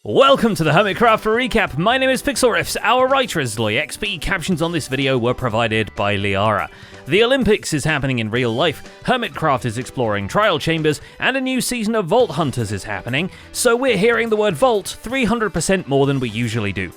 Welcome to the Hermitcraft recap. My name is PixelRiffs. Our writer is LoyXP. Captions on this video were provided by Liara. The Olympics is happening in real life, Hermitcraft is exploring trial chambers, and a new season of Vault Hunters is happening, so we're hearing the word vault 300% more than we usually do.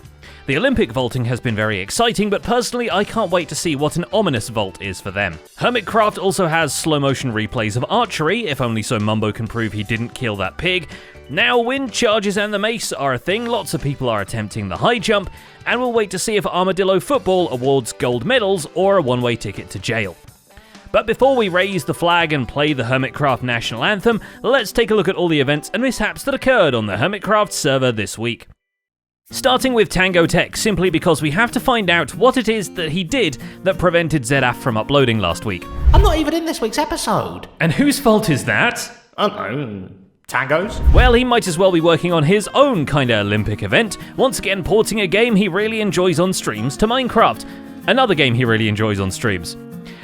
The Olympic vaulting has been very exciting, but personally I can't wait to see what an ominous vault is for them. Hermitcraft also has slow motion replays of archery, if only so Mumbo can prove he didn't kill that pig. Now wind charges and the mace are a thing, lots of people are attempting the high jump, and we'll wait to see if Armadillo Football awards gold medals or a one-way ticket to jail. But before we raise the flag and play the Hermitcraft national anthem, let's take a look at all the events and mishaps that occurred on the Hermitcraft server this week. Starting with Tango Tech, simply because we have to find out what it is that he did that prevented ZF from uploading last week. I'm not even in this week's episode. And whose fault is that? I don't know. Tango's? Well, he might as well be working on his own kinda Olympic event, once again porting a game he really enjoys on streams to Minecraft. Another game he really enjoys on streams.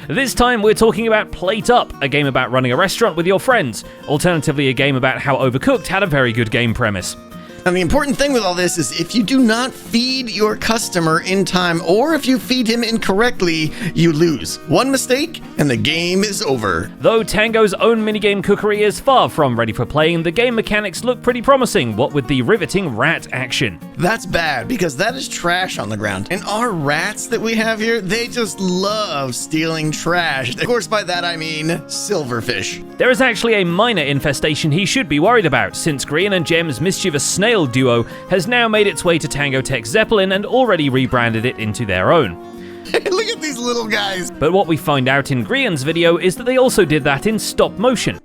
This time we're talking about Plate Up, a game about running a restaurant with your friends. Alternatively, a game about how Overcooked had a very good game premise. And the important thing with all this is if you do not feed your customer in time, or if you feed him incorrectly, you lose. One mistake, and the game is over. Though Tango's own minigame cookery is far from ready for playing, the game mechanics look pretty promising, what with the riveting rat action. That's bad, because that is trash on the ground. And our rats that we have here, they just love stealing trash. Of course, by that I mean silverfish. There is actually a minor infestation he should be worried about, since Green and Gem's mischievous snail duo has now made its way to Tango Tech's Zeppelin and already rebranded it into their own. Look at these little guys. But what we find out in Grian's video is that they also did that in stop motion.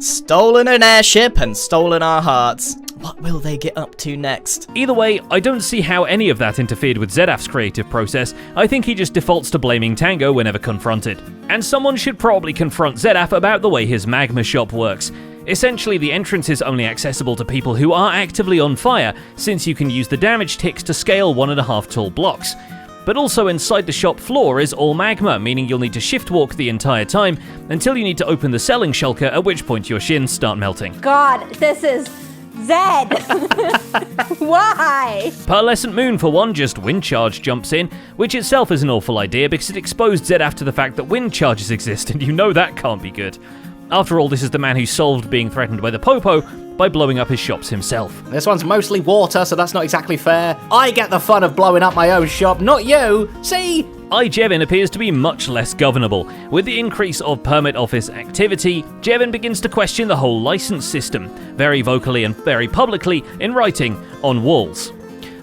Stolen an airship and stolen our hearts. What will they get up to next? Either way, I don't see how any of that interfered with ZF's creative process. I think he just defaults to blaming Tango whenever confronted. And someone should probably confront ZF about the way his magma shop works. Essentially, the entrance is only accessible to people who are actively on fire, since you can use the damage ticks to scale 1.5 tall blocks. But also inside the shop floor is all magma, meaning you'll need to shift walk the entire time until you need to open the selling shulker, at which point your shins start melting. God, this is Zed. Why? Pearlescent Moon, for one, just wind charge jumps in, which itself is an awful idea because it exposed Zed after the fact that wind charges exist, and you know that can't be good. After all, this is the man who solved being threatened by the Popo by blowing up his shops himself. This one's mostly water, so that's not exactly fair. I get the fun of blowing up my own shop, not you. See? Jevin appears to be much less governable. With the increase of permit office activity, Jevin begins to question the whole license system, very vocally and very publicly in writing on walls.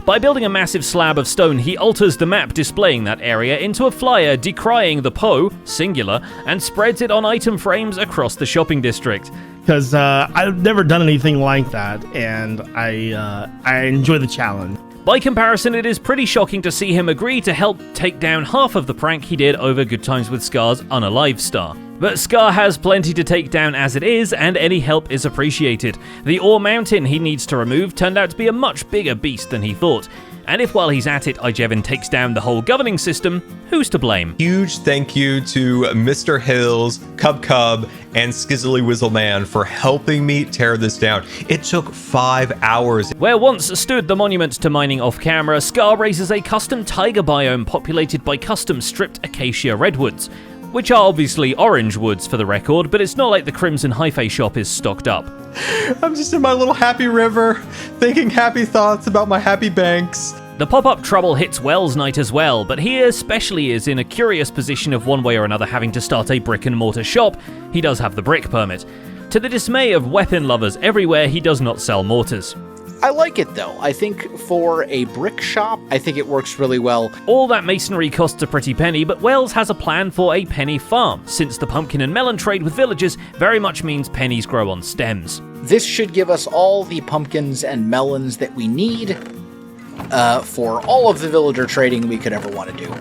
By building a massive slab of stone, he alters the map displaying that area into a flyer decrying the Po, singular, and spreads it on item frames across the shopping district. Because I've never done anything like that, and I enjoy the challenge. By comparison, it is pretty shocking to see him agree to help take down half of the prank he did over Good Times with Scar's Unalive star. But Scar has plenty to take down as it is, and any help is appreciated. The ore mountain he needs to remove turned out to be a much bigger beast than he thought. And if while he's at it, Ijevin takes down the whole governing system, who's to blame? Huge thank you to Mr. Hills, Cub, and Skizzly Wizzleman for helping me tear this down. It took 5 hours. Where once stood the monument to mining off-camera, Scar raises a custom taiga biome populated by custom stripped acacia redwoods, which are obviously orange woods for the record, but it's not like the Crimson Hi-Fi shop is stocked up. I'm just in my little happy river, thinking happy thoughts about my happy banks. The pop-up trouble hits Wells Night as well, but he especially is in a curious position of one way or another having to start a brick-and-mortar shop. He does have the brick permit. To the dismay of weapon lovers everywhere, he does not sell mortars. I like it though. I think for a brick shop, I think it works really well. All that masonry costs a pretty penny, but Wells has a plan for a penny farm, since the pumpkin and melon trade with villagers very much means pennies grow on stems. This should give us all the pumpkins and melons that we need for all of the villager trading we could ever want to do.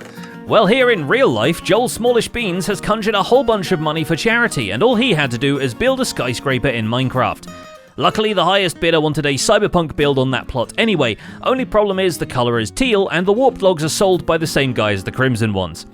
Well, here in real life, Joel Smallish Beans has conjured a whole bunch of money for charity, and all he had to do is build a skyscraper in Minecraft. Luckily, the highest bidder wanted a cyberpunk build on that plot anyway. Only problem is the color is teal, and the warped logs are sold by the same guy as the crimson ones.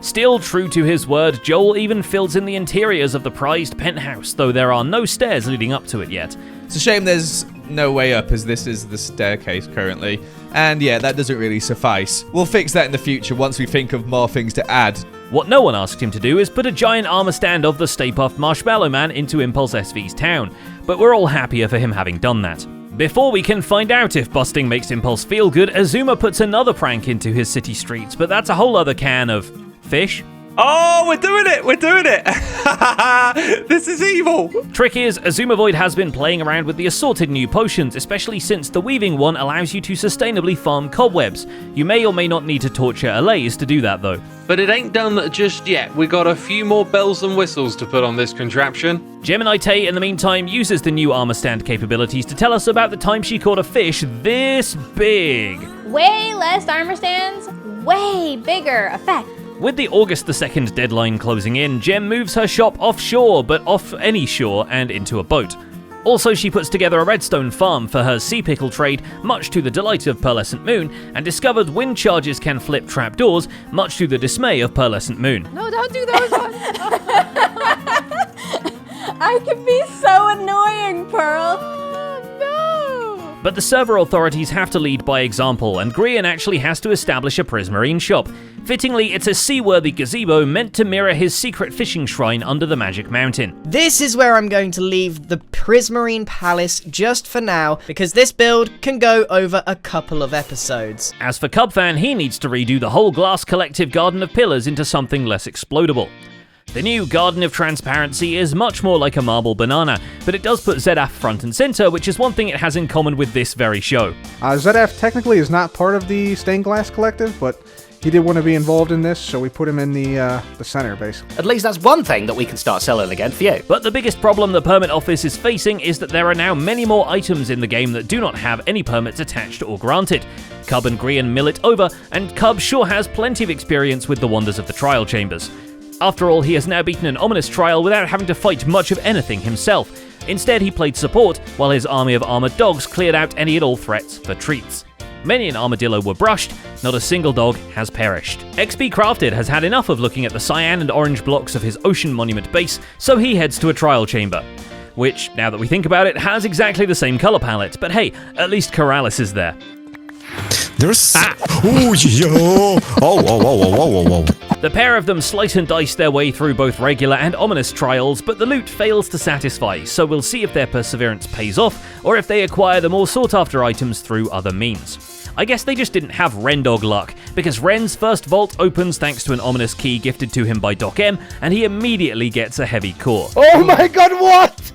Still true to his word, Joel even fills in the interiors of the prized penthouse, though there are no stairs leading up to it yet. It's a shame there's no way up, as this is the staircase currently. And yeah, that doesn't really suffice. We'll fix that in the future once we think of more things to add. What no one asked him to do is put a giant armor stand of the Stay Puft Marshmallow Man into Impulse SV's town, but we're all happier for him having done that. Before we can find out if busting makes Impulse feel good, Azuma puts another prank into his city streets, but that's a whole other can of fish. Oh, we're doing it! We're doing it! This is evil! Trick is, Azuma Void has been playing around with the assorted new potions, especially since the weaving one allows you to sustainably farm cobwebs. You may or may not need to torture Alays to do that though. But it ain't done just yet. We got a few more bells and whistles to put on this contraption. Gemini Tay, in the meantime, uses the new armor stand capabilities to tell us about the time she caught a fish this big. Way less armor stands, way bigger effect. With the August 2nd deadline closing in, Gem moves her shop offshore, but off any shore and into a boat. Also, she puts together a redstone farm for her sea pickle trade, much to the delight of Pearlescent Moon, and discovered wind charges can flip trapdoors, much to the dismay of Pearlescent Moon. No, don't do those ones. I can be so annoying, Pearl. But the server authorities have to lead by example, and Grian actually has to establish a Prismarine shop. Fittingly, it's a seaworthy gazebo meant to mirror his secret fishing shrine under the Magic Mountain. This is where I'm going to leave the Prismarine Palace just for now, because this build can go over a couple of episodes. As for Cubfan, he needs to redo the whole glass collective garden of pillars into something less explodable. The new Garden of Transparency is much more like a marble banana, but it does put ZF front and center, which is one thing it has in common with this very show. ZF technically is not part of the Stained Glass Collective, but he did want to be involved in this, so we put him in the center, basically. At least that's one thing that we can start selling again for you. But the biggest problem the permit office is facing is that there are now many more items in the game that do not have any permits attached or granted. Cub and Grian mill it over, and Cub sure has plenty of experience with the wonders of the trial chambers. After all, he has now beaten an ominous trial without having to fight much of anything himself. Instead, he played support, while his army of armored dogs cleared out any and all threats for treats. Many an armadillo were brushed, not a single dog has perished. XP Crafted has had enough of looking at the cyan and orange blocks of his Ocean Monument base, so he heads to a trial chamber. Which, now that we think about it, has exactly the same color palette, but hey, at least Corrales is there. There's... Oh, yo! Oh. The pair of them slice and dice their way through both regular and ominous trials, but the loot fails to satisfy, so we'll see if their perseverance pays off, or if they acquire the more sought-after items through other means. I guess they just didn't have Rendog luck, because Ren's first vault opens thanks to an ominous key gifted to him by Doc M, and he immediately gets a heavy core. Oh my god, what?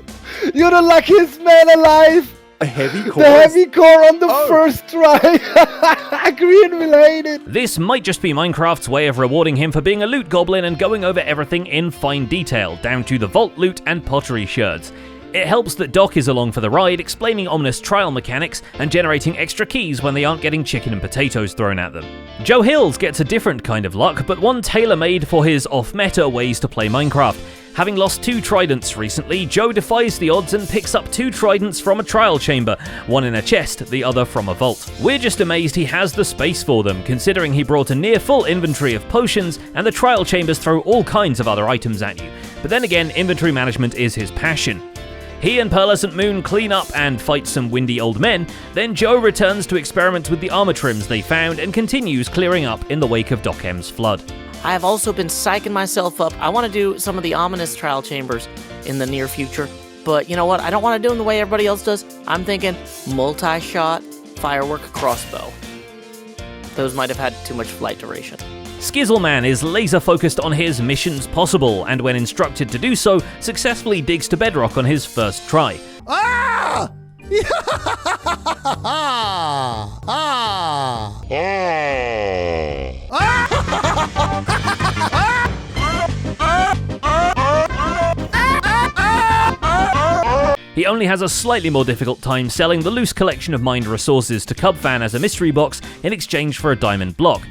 You're the luckiest man alive! A heavy core? The heavy core on the first try! Grian will hate it! This might just be Minecraft's way of rewarding him for being a loot goblin and going over everything in fine detail, down to the vault loot and pottery sherds. It helps that Doc is along for the ride, explaining ominous trial mechanics and generating extra keys when they aren't getting chicken and potatoes thrown at them. Joe Hills gets a different kind of luck, but one tailor-made for his off-meta ways to play Minecraft. Having lost 2 tridents recently, Joe defies the odds and picks up 2 tridents from a trial chamber, one in a chest, the other from a vault. We're just amazed he has the space for them, considering he brought a near full inventory of potions, and the trial chambers throw all kinds of other items at you. But then again, inventory management is his passion. He and Pearlescent Moon clean up and fight some windy old men, then Joe returns to experiment with the armor trims they found and continues clearing up in the wake of Doc M's flood. I have also been psyching myself up. I want to do some of the ominous trial chambers in the near future. But you know what? I don't want to do them the way everybody else does. I'm thinking multi-shot firework crossbow. Those might have had too much flight duration. Skizzleman is laser focused on his missions possible, and when instructed to do so, successfully digs to bedrock on his first try. Ah! He only has a slightly more difficult time selling the loose collection of mined resources to Cubfan as a mystery box in exchange for a diamond block.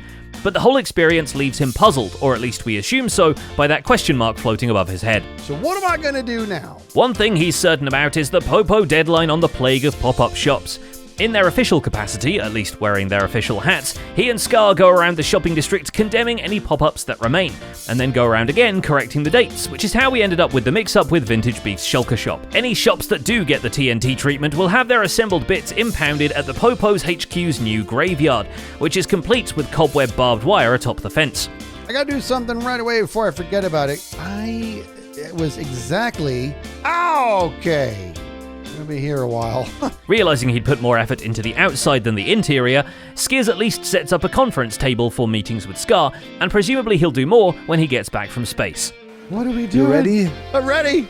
But the whole experience leaves him puzzled, or at least we assume so, by that question mark floating above his head. So what am I gonna do now? One thing he's certain about is the Popo deadline on the plague of pop-up shops. In their official capacity, at least wearing their official hats, he and Scar go around the shopping district condemning any pop-ups that remain, and then go around again correcting the dates, which is how we ended up with the mix-up with Vintage Beast's shulker shop. Any shops that do get the TNT treatment will have their assembled bits impounded at the Popo's HQ's new graveyard, which is complete with cobweb barbed wire atop the fence. I gotta do something right away before I forget about it. It was exactly... Okay. Gonna be here a while. Realizing he'd put more effort into the outside than the interior, Skiz at least sets up a conference table for meetings with Scar, and presumably he'll do more when he gets back from space. What are we doing? You ready? I'm ready!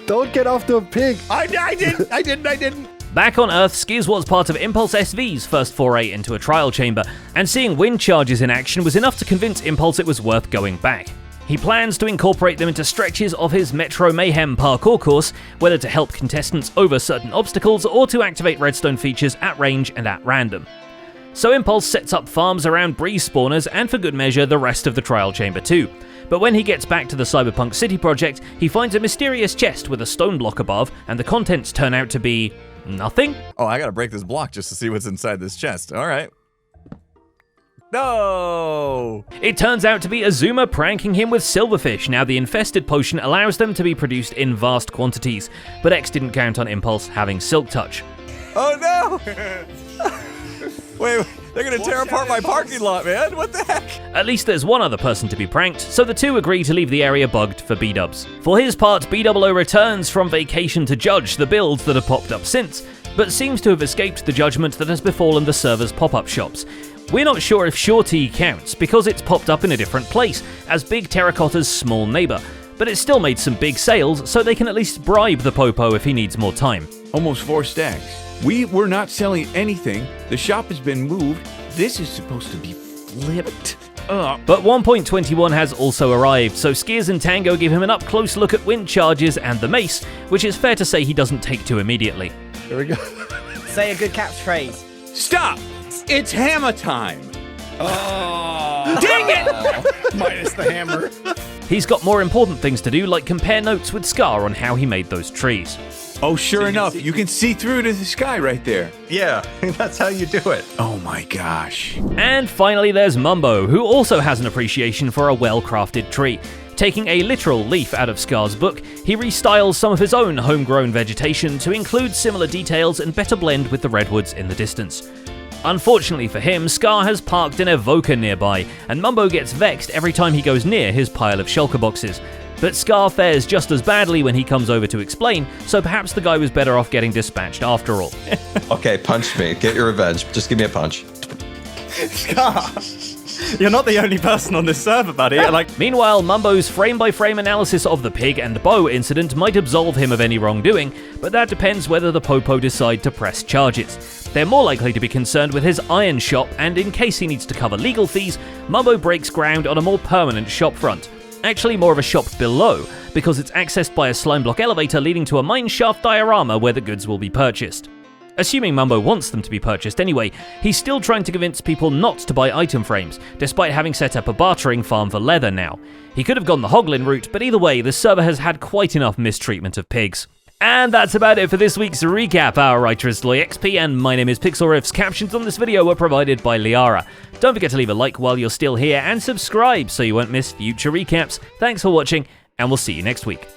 Don't get off to a pig! I didn't! Back on Earth, Skiz was part of Impulse SV's first foray into a trial chamber, and seeing wind charges in action was enough to convince Impulse it was worth going back. He plans to incorporate them into stretches of his Metro Mayhem parkour course, whether to help contestants over certain obstacles or to activate redstone features at range and at random. So Impulse sets up farms around breeze spawners and for good measure the rest of the trial chamber too. But when he gets back to the Cyberpunk City project, he finds a mysterious chest with a stone block above, and the contents turn out to be... nothing? Oh, I gotta break this block just to see what's inside this chest. All right. No! It turns out to be Azuma pranking him with silverfish. Now, the infested potion allows them to be produced in vast quantities, but X didn't count on Impulse having Silk Touch. Oh no! Wait, they're gonna tear apart my parking lot, man. What the heck? At least there's one other person to be pranked, so the two agree to leave the area bugged for B-dubs. For his part, B-00 returns from vacation to judge the builds that have popped up since, but seems to have escaped the judgment that has befallen the server's pop-up shops. We're not sure if Shorty counts, because it's popped up in a different place, as Big Terracotta's small neighbor, but it's still made some big sales, so they can at least bribe the Popo if he needs more time. Almost 4 stacks. We're not selling anything. The shop has been moved. This is supposed to be flipped. But 1.21 has also arrived, so Skiz and Tango give him an up-close look at wind charges and the mace, which is fair to say he doesn't take to immediately. There we go. Say a good catchphrase. Stop! It's hammer time! Oh! Dang it! Minus the hammer. He's got more important things to do, like compare notes with Scar on how he made those trees. Oh, sure enough, you can see through to the sky right there. Yeah, that's how you do it. Oh my gosh. And finally there's Mumbo, who also has an appreciation for a well-crafted tree. Taking a literal leaf out of Scar's book, he restyles some of his own homegrown vegetation to include similar details and better blend with the redwoods in the distance. Unfortunately for him, Scar has parked an evoker nearby, and Mumbo gets vexed every time he goes near his pile of shulker boxes. But Scar fares just as badly when he comes over to explain, so perhaps the guy was better off getting dispatched after all. Okay, punch me. Get your revenge. Just give me a punch. Scar, you're not the only person on this server, buddy. Meanwhile, Mumbo's frame-by-frame analysis of the pig and bow incident might absolve him of any wrongdoing, but that depends whether the Popo decide to press charges. They're more likely to be concerned with his iron shop, and in case he needs to cover legal fees, Mumbo breaks ground on a more permanent shop front. Actually more of a shop below, because it's accessed by a slime block elevator leading to a mine shaft diorama where the goods will be purchased. Assuming Mumbo wants them to be purchased anyway, he's still trying to convince people not to buy item frames, despite having set up a bartering farm for leather now. He could have gone the Hoglin route, but either way, the server has had quite enough mistreatment of pigs. And that's about it for this week's recap. Our writer is LoyXP, and my name is PixelRiffs. Captions on this video were provided by Liara. Don't forget to leave a like while you're still here, and subscribe so you won't miss future recaps. Thanks for watching, and we'll see you next week.